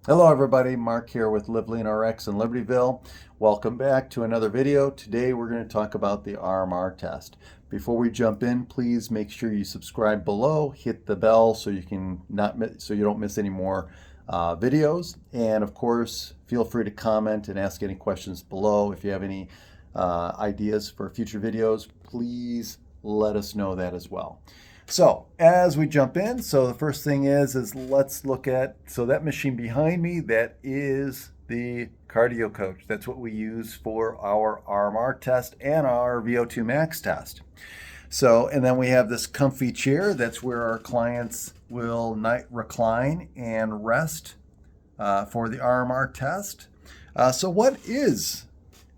Hello everybody, Mark here with Live Lean RX in Libertyville. Welcome back to another video. Today we're going to talk about the RMR test. Before we jump in, please make sure you subscribe below, hit the bell so you don't miss any more videos. And of course, feel free to comment and ask any questions below. If you have any ideas for future videos, please let us know that as well. So as we jump in, so the first thing is let's look at, so that machine behind me, that is the cardio coach. That's what we use for our RMR test and our VO2 max test. So, and then we have this comfy chair. That's where our clients will recline and rest for the RMR test. So what is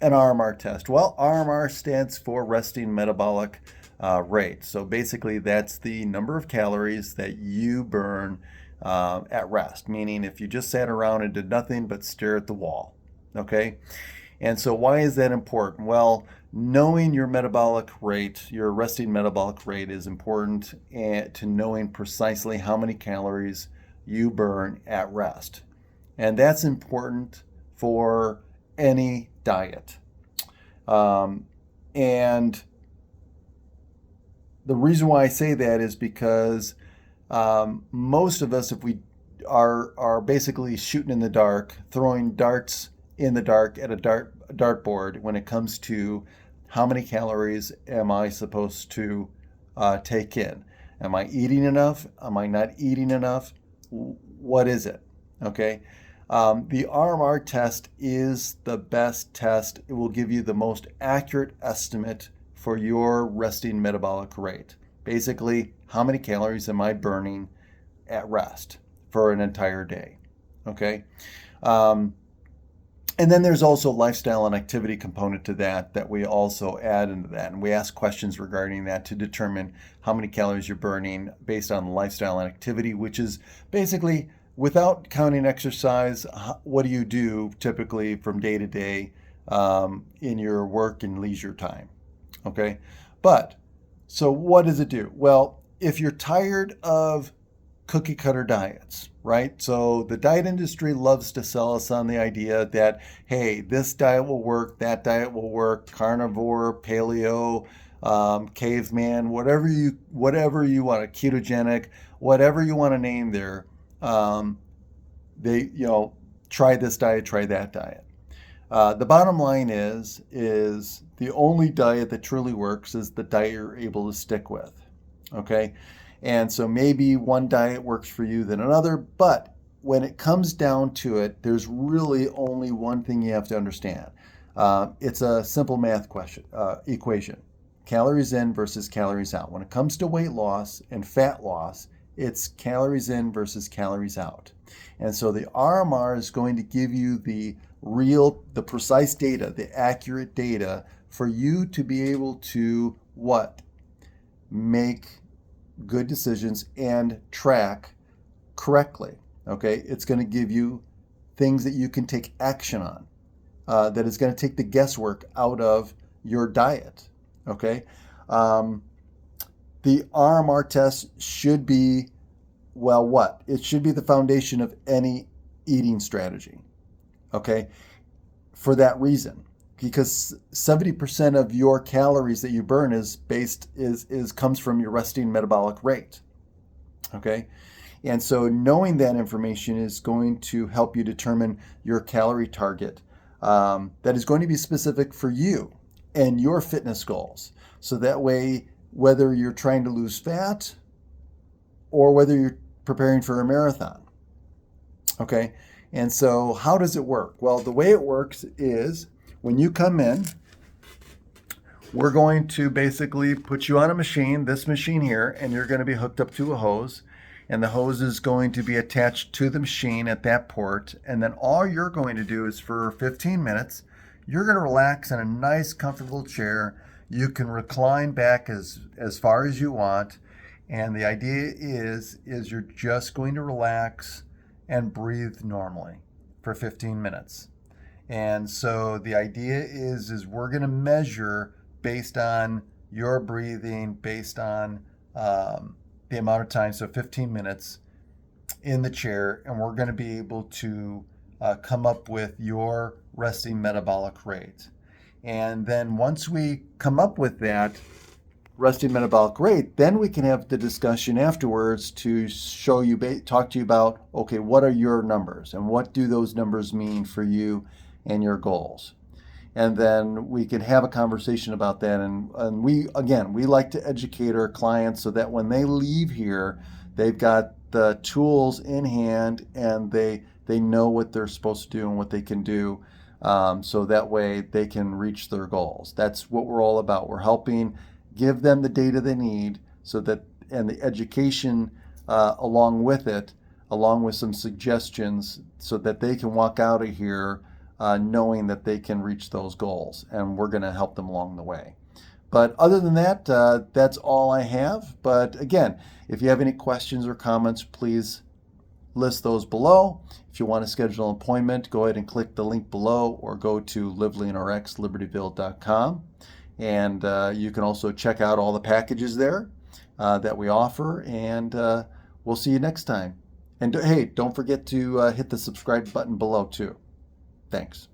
an RMR test? Well, RMR stands for resting metabolic rate. So basically, that's the number of calories that you burn at rest, meaning if you just sat around and did nothing but stare at the wall. Okay? And so, why is that important? Well, knowing your metabolic rate, your resting metabolic rate, is important to knowing precisely how many calories you burn at rest. And that's important for any diet. And the reason why I say that is because most of us, if we are basically shooting in the dark, throwing darts in the dark at a dartboard when it comes to how many calories am I supposed to take in? Am I eating enough? Am I not eating enough? What is it? Okay. The RMR test is the best test. It will give you the most accurate estimate for your resting metabolic rate. Basically, how many calories am I burning at rest for an entire day? Okay. And then there's also lifestyle and activity component to that we also add into that. And we ask questions regarding that to determine how many calories you're burning based on lifestyle and activity, which is basically without counting exercise, what do you do typically from day to day in your work and leisure time? Okay. But so what does it do? Well, if you're tired of cookie cutter diets, right? So the diet industry loves to sell us on the idea that, hey, this diet will work, that diet will work, carnivore, paleo, caveman, whatever you want, ketogenic, whatever you want to name there. They, try this diet, try that diet. The bottom line is the only diet that truly works is the diet you're able to stick with. Okay. And so maybe one diet works for you than another, but when it comes down to it, there's really only one thing you have to understand. It's a simple math equation: calories in versus calories out. When it comes to weight loss and fat loss, it's calories in versus calories out. And so the RMR is going to give you the precise data, the accurate data for you to be able to make good decisions and track correctly. Okay, it's going to give you things that you can take action on. That is going to take the guesswork out of your diet. Okay, the RMR test should be, well, what? It should be the foundation of any eating strategy. Okay, for that reason, because 70% of your calories that you burn comes from your resting metabolic rate. Okay, and so knowing that information is going to help you determine your calorie target that is going to be specific for you and your fitness goals. So that way, whether you're trying to lose fat or whether you're preparing for a marathon. Okay, and so how does it work? Well, the way it works is when you come in, we're going to basically put you on a machine, this machine here, and you're going to be hooked up to a hose. And the hose is going to be attached to the machine at that port. And then all you're going to do is for 15 minutes, you're going to relax in a nice, comfortable chair. You can recline back as far as you want. And the idea is you're just going to relax and breathe normally for 15 minutes. And so the idea is we're going to measure based on your breathing, based on the amount of time, so 15 minutes. in the chair, and we're going to be able to come up with your resting metabolic rate. And then once we come up with that resting metabolic rate, then we can have the discussion afterwards to show you, talk to you about, okay, what are your numbers and what do those numbers mean for you and your goals? And then we can have a conversation about that. And we like to educate our clients so that when they leave here, they've got the tools in hand and they know what they're supposed to do and what they can do. So that way they can reach their goals. That's what we're all about. We're helping give them the data they need so that, and the education along with it, along with some suggestions so that they can walk out of here knowing that they can reach those goals, and we're going to help them along the way. But other than that, that's all I have. But again, if you have any questions or comments, please list those below. If you want to schedule an appointment, go ahead and click the link below or go to liveleanrx.libertyville.com. And you can also check out all the packages there that we offer. And we'll see you next time. And hey, don't forget to hit the subscribe button below too. Thanks.